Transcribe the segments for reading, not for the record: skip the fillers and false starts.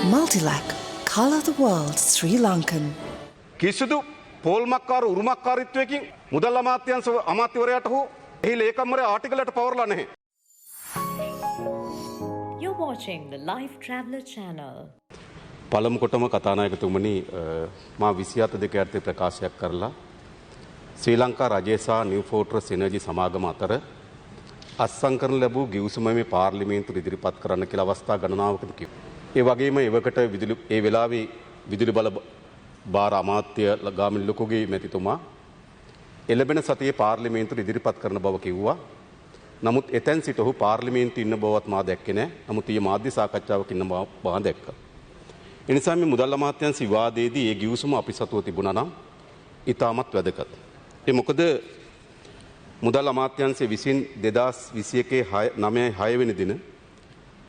Multilac. Colour the world Sri Lankan. කිසිදු පෝල්මක්කාර උරුමක්කාරීත්වයකින් මුදල් අමාත්‍යංශ අමාත්‍යවරයාට හෝ එහි ලේකම්වරයා ආටිකලට පවරලා නැහැ. You're watching the Life Traveller channel. පළමු කොටම කතානායකතුමනි මා 27 යටතේ ප්‍රකාශයක් කරලා ශ්‍රී ලංකා රජය සහ නිව් ෆෝර්ට්‍රස් එනර්ජි සමාගම අතර අත්සන් කරන ලැබූ ගිවිසුම මේ පාර්ලිමේන්තුවට ඉදිරිපත් කරන්න කියලා අවස්ථා ගණනාවකදී කිව්වා. ඒ වගේම එවකට ඒ වෙලාවේ විදුලි බල බාර අමාත්‍ය ගාමිණී ලොකුගේ මැතිතුමා එළබෙන සතියේ පාර්ලිමේන්තුවට ඉදිරිපත් කරන බව කිව්වා. නමුත් එතෙන් සිට ඔහු පාර්ලිමේන්තුවේ ඉන්න බවත් මා දැක්කේ නැහැ. නමුත් ඊයේ මාධ්‍ය සාකච්ඡාවක ඉන්න බව මා දැක්කා. ඒ නිසා මේ මුදල් අමාත්‍යාංශ විවාදයේදී ඒ ගිවිසුම අපි සතුව තිබුණා නම් ඉතාමත් වැදගත්. ඒ මොකද මුදල් අමාත්‍යාංශය විසින් 2021 9 වෙනි දින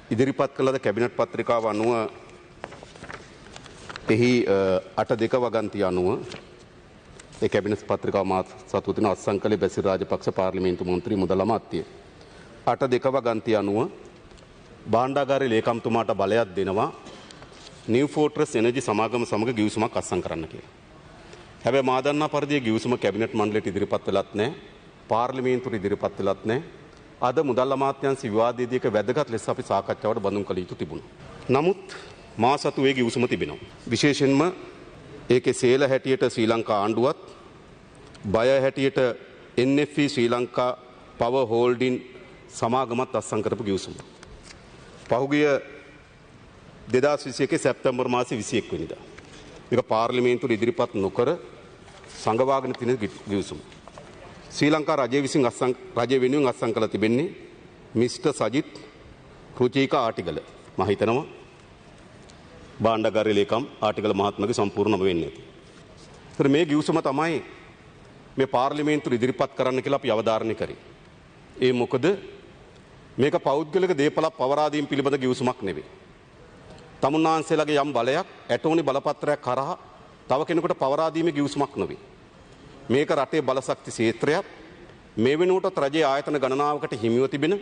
ඉදිරිපත් කළ කැබිනට් පත්‍රිකාව අනුව එහි 8.2 වගන්තිය අනුව ඒ කැබිනට් පත්‍රිකාව මා සතුව තින අත්සන්කලේ බැසිල් රාජපක්ෂ පාර්ලිමේන්තු මන්ත්‍රී මුදල් අමාත්‍ය 8.2 වගන්තිය අනුව භාණ්ඩාගාරයේ ලේකම්තුමාට බලයක් දෙනවා නිව් ෆෝර්ට්‍රස් එනර්ජි සමාගම සමග ගිවිසුමක් අත්සන් කරන්න කියලා. හැබැයි මා දන්නා පරිදි ගිවිසුම කැබිනට් මණ්ඩලයට ඉදිරිපත් වෙලත් නැහැ. පාර්ලිමේන්තුවට ඉදිරිපත් වෙලත් නැහැ. අද මුදල් අමාත්‍යාංශ විවාදයේදී එක වැදගත් ලෙස අපි සාකච්ඡාවට බඳුන් කළ යුතු තිබුණා. නමුත් මා සතු ඒ ගිවිසුම තිබෙනවා. විශේෂයෙන්ම ඒකේ සේල හැටියට ශ්‍රී ලංකා ආණ්ඩුවත් බය හැටියට NFE ශ්‍රී ලංකා පවර් හෝල්ඩින් සමාගමත් අත්සන් කරපු ගිවිසුම. පහුගිය 2021 සැප්තැම්බර් මාසේ 21 වෙනිදා. මේක පාර්ලිමේන්තුවට ඉදිරිපත් නොකර සංගවාගෙන තියෙන ගිවිසුම. ශ්‍රී ලංකා රජය විසින් රජය වෙනුවෙන් අත්සන් කළ තිබෙන්නේ මිස්ටර් සජිත් රුචිකා ආටිගල. මම හිතනවා භාණ්ඩාගාරයේ ලේකම් ආටිගල මහත්මයාගේ සම්පූර්ණම වෙන්නේ. ඒතර මේ ගිවිසුම තමයි මේ පාර්ලිමේන්තුවට ඉදිරිපත් කරන්න කියලා අපි අවධාරණය කරේ. ඒ මොකද මේක පෞද්ගලික දේපල පවරා දීම පිළිබඳ ගිවිසුමක් නෙවෙයි. තමුන්නාන්සේලාගේ යම් බලයක් ඇටෝනි බලපත්‍රයක් කරා තව කෙනෙකුට පවරා දීමේ ගිවිසුමක් නෙවෙයි. මේක රටේ බලශක්ති ක්ෂේත්‍රයක් මේ වෙනුවට රජයේ ආයතන ගණනාවකට හිමිව තිබෙන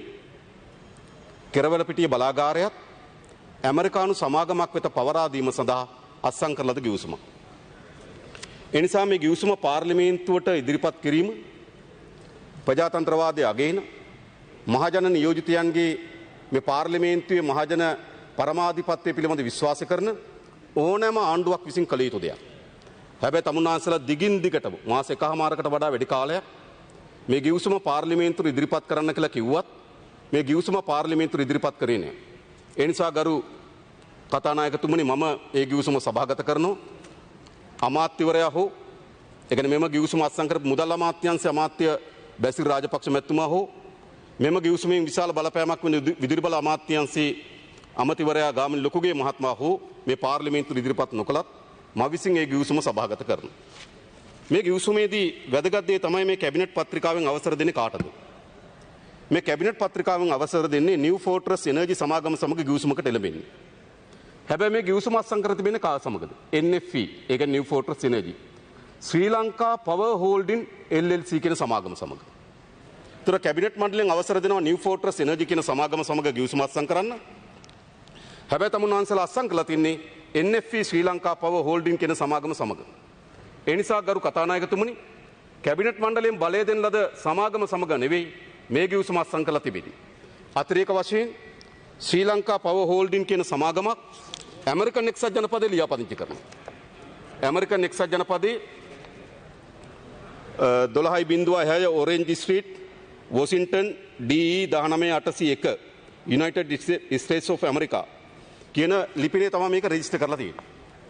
කෙරවලපිටිය බලාගාරයක් ඇමරිකානු සමාගමක් වෙත පවරා දීම සඳහා අත්සන් කරන ලද ගිවිසුමක්. ඒ නිසා මේ ගිවිසුම පාර්ලිමේන්තුවට ඉදිරිපත් කිරීම ප්‍රජාතන්ත්‍රවාදයේ අගයන මහජන නියෝජිතයන්ගේ මේ පාර්ලිමේන්තුවේ මහජන පරමාධිපත්‍ය පිළිබඳ විශ්වාස කරන ඕනෑම ආණ්ඩුවක් විසින් කළ යුතු දෙයක්. හැබැයි තමුන්නාන්සලා දිගින් දිගටම මාස එකහමාරකට වඩා වැඩි කාලයක් මේ ගිවිසුම පාර්ලිමේන්තුවට ඉදිරිපත් කරන්න කියලා කිව්වත් මේ ගිවිසුම පාර්ලිමේන්තුවට ඉදිරිපත් කරේ නෑ. ඒ නිසා ගරු කතානායකතුමනි මම ඒ ගිවිසුම සභාගත කරනවා. අමාත්‍යවරයා හෝ ඒ කියන්නේ මෙම ගිවිසුම අත්සන් කරපු මුදල් අමාත්‍යාංශ අමාත්‍ය බැසිල් රාජපක්ෂ මැතිතුමා හෝ මෙම ගිවිසුමෙන් විශාල බලපෑමක් වෙන විදුලි බල අමාත්‍යාංශයේ අමාත්‍යවරයා ගාමිණී ලොකුගේ මහත්මයා හෝ මේ පාර්ලිමේන්තුවට ඉදිරිපත් නොකලත් මා විසින් ඒ ගිවිසුම සභාගත කරනවා. මේ ගිවිසුමේදී වැදගත් දේ තමයි මේ කැබිනට් පත්‍රිකාවෙන් අවසර දෙන්නේ කාටද? මේ කැබිනට් පත්‍රිකාවෙන් අවසර දෙන්නේ නිව් ෆෝර්ට්‍රස් එනර්ජි සමාගම සමග ගිවිසුමකට එළඹෙන්නේ. හැබැයි මේ ගිවිසුම අත්සන් කර තිබෙන්නේ කා සමගද? NFE ඒ කියන්නේ නිව් ෆෝර්ට්‍රස් එනර්ජි ශ්‍රී ලංකා පවර් හෝල්ඩින් LLC කියන සමාගම සමග. ඒතර කැබිනට් මණ්ඩලයෙන් අවසර දෙනවා නිව් ෆෝර්ට්‍රස් එනර්ජි කියන සමාගම සමග ගිවිසුම අත්සන් කරන්න. හැබැයි තමුන්වන්සලා අත්සන් කළා තින්නේ NFE ශ්‍රී ලංකා පවර් හෝල්ඩින් කියන සමාගම සමග. ඒ නිසා ගරු කතානායකතුමනි කැබිනට් මණ්ඩලයෙන් බලය දෙන ලද සමාගම සමග නෙවෙයි මේ ගිවිසුම අත්සන් කළා තිබෙන්නේ. අතිරේක වශයෙන් ශ්‍රී ලංකා පවර් හෝල්ඩින් කියන සමාගමක් ඇමරිකන් එක්සත් ජනපදයේ ලියාපදිංචි කරනවා. ඇමරිකන් එක්සත් ජනපදයේ 12.6 orange street Washington DE 19801 United States of America කියන ලිපිනේ තමයි මේක රෙජිස්ටර් කරලා තියෙන්නේ.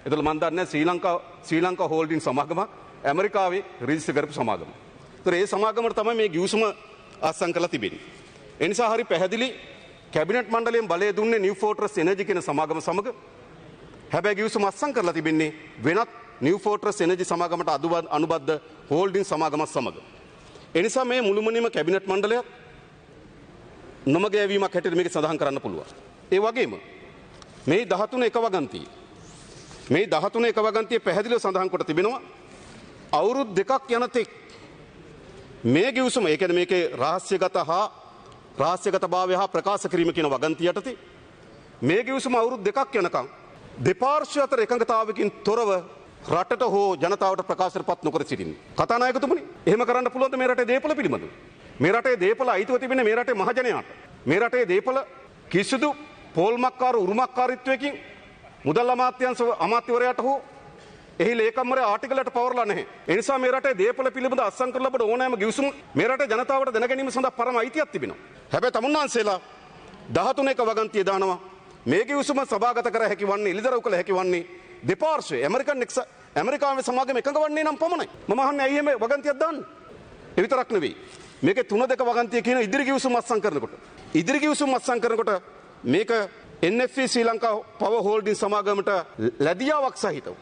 ඒතකොට මම දන්නේ ශ්‍රී ලංකා හෝල්ඩින් සමාගමක් ඇමරිකාවේ රෙජිස්ටර් කරපු සමාගම. ඒතර ඒ සමාගමට තමයි මේ ගිවිසුම අත්සන් කරලා තිබෙන්නේ. ඒ නිසා හරි පැහැදිලි කැබිනට් මණ්ඩලයෙන් බලය දුන්නේ නිව් ෆෝර්ට්‍රස් එනර්ජි කියන සමාගම සමග. හැබැයි ගිවිසුම අත්සන් කරලා තිබෙන්නේ වෙනත් නිව් ෆෝර්ට්‍රස් එනර්ජි සමාගමට අනුබද්ධ හෝල්ඩින් සමාගමත් සමග. ඒ නිසා මේ මුළුමනින්ම කැබිනට් මණ්ඩලයක් නොමග යැවීමක් හැටියට මේක සඳහන් කරන්න පුළුවන්. ඒ වගේම මේ 13 එක වගන්තිය මේ 13 එක වගන්තිය පැහැදිලිව සඳහන් කොට තිබෙනවා අවුරුදු දෙකක් යනතෙක් මේ ගිවිසුම ඒ කියන්නේ මේකේ රහස්‍යගතභාවය හා ප්‍රකාශ කිරීම කියන වගන්තිය යටතේ මේ ගිවිසුම අවුරුදු දෙකක් යනකම් දෙපාර්ශ්ව අතර එකඟතාවකින් තොරව රටට හෝ ජනතාවට ප්‍රකාශයට පත් නොකර සිටින්න. කතානායකතුමනි, එහෙම කරන්න පුළුවන්ද මේ රටේ දේපල පිළිබඳව? මේ රටේ දේපල අයිතිව තිබෙන්නේ මේ රටේ මහජනයාට. මේ රටේ දේපල කිසිදු පෝල්මක්කාර උරුමකාරීත්වයකින් මුදල් අමාත්‍යවරයාට හෝ එහි ලේකම්වරයා ආටිකලයට පවරලා නැහැ. ඒ නිසා මේ රටේ දේපල පිළිබඳ අත්සන් කරලා ලබන ඕනෑම ගිවිසුම මේ රටේ ජනතාවට දැනගැනීම සඳහා පරම අයිතියක් තිබෙනවා. හැබැයි තමුන්නාන්සේලා 13ක වගන්තිය දානවා. මේ ගිවිසුම සභාගත කර හැකි වන්නේ, එළිදරව් කළ හැකි වන්නේ දෙපාර්ශ්වයේ ඇමරිකාවේ සමාගම එකඟ වන්නේ නම් පමණයි. මම අහන්නේ ඇයි එහෙම වගන්තියක් දාන්නේ? ඒ විතරක් නෙවෙයි. මේකේ 3-2 වගන්තිය කියන ඉදිරි ගිවිසුම අත්සන් කරනකොට. ඉදිරි ගිවිසුම අත්සන් කරනකොට මේක NFE ශ්‍රී ලංකා පවර් හෝල්ඩින් සමාගමට ලැබියාවක් සහිතව.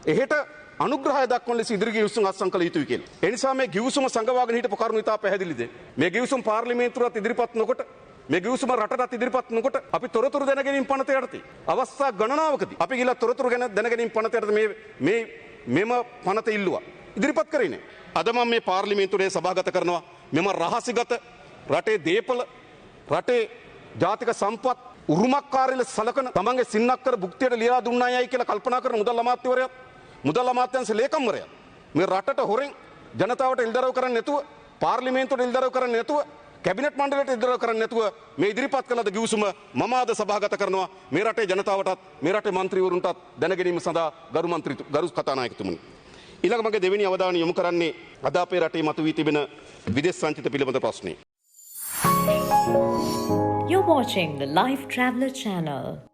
එහෙට අනුග්‍රහය දක්වන ලෙස ඉදිරි ගිවිසුම් අත්සන් කළ යුතුයි කියලා. ඒ නිසා මේ ගිවිසුම සංගවාගෙන හිටපු කරුණු ඉතා පැහැදිලිද? මේ ගිවිසුම පාර්ලිමේන්තුවට ඉදිරිපත් නොකොට, මේ ගිවිසුම රටට ඉදිරිපත් නොකොට අපි තොරතුරු දැනගැනීම පනත යටතේ අවස්ථා ගණනාවකදී අපි ගිහලා තොරතුරු ගැන දැනගැනීම පනත යටතේ මෙම පනත ඉල්ලුවා. ඉදිරිපත් කරේ නෑ. අද මම මේ පාර්ලිමේන්තුවේ සභාගත කරනවා මෙම රහසිගත රටේ දේපල, රටේ ජාතික සම්පත් උරුමකාරීල සලකන තමන්ගේ සින්නක්කර භුක්තියට ලියලා දුන්නායයි කියලා කල්පනා කරන මුදල් අමාත්‍යවරයා, මුදල් අමාත්‍යාංශ ලේකම්වරයා මේ රටට හොරෙන් ජනතාවට එල්දරව් කරන්නේ නැතුව, පාර්ලිමේන්තුවට එල්දරව් කරන්නේ නැතුව, කැබිනට් මණ්ඩලයට එල්දරව් කරන්නේ නැතුව මේ ඉදිරිපත් කළ ගිවිසුම මම අද සභාගත කරනවා මේ රටේ ජනතාවටත් මේ රටේ മന്ത്രിවරුන්ටත් දැනගැනීම සඳහා ගරු කතානායකතුමනි. ඊළඟ මගේ දෙවෙනි අවධානය යොමු කරන්නේ අද අපේ රටේ මතුවී තිබෙන විදේශ සංචිත පිළිබඳ ප්‍රශ්නේ. You're watching the Life Traveller channel.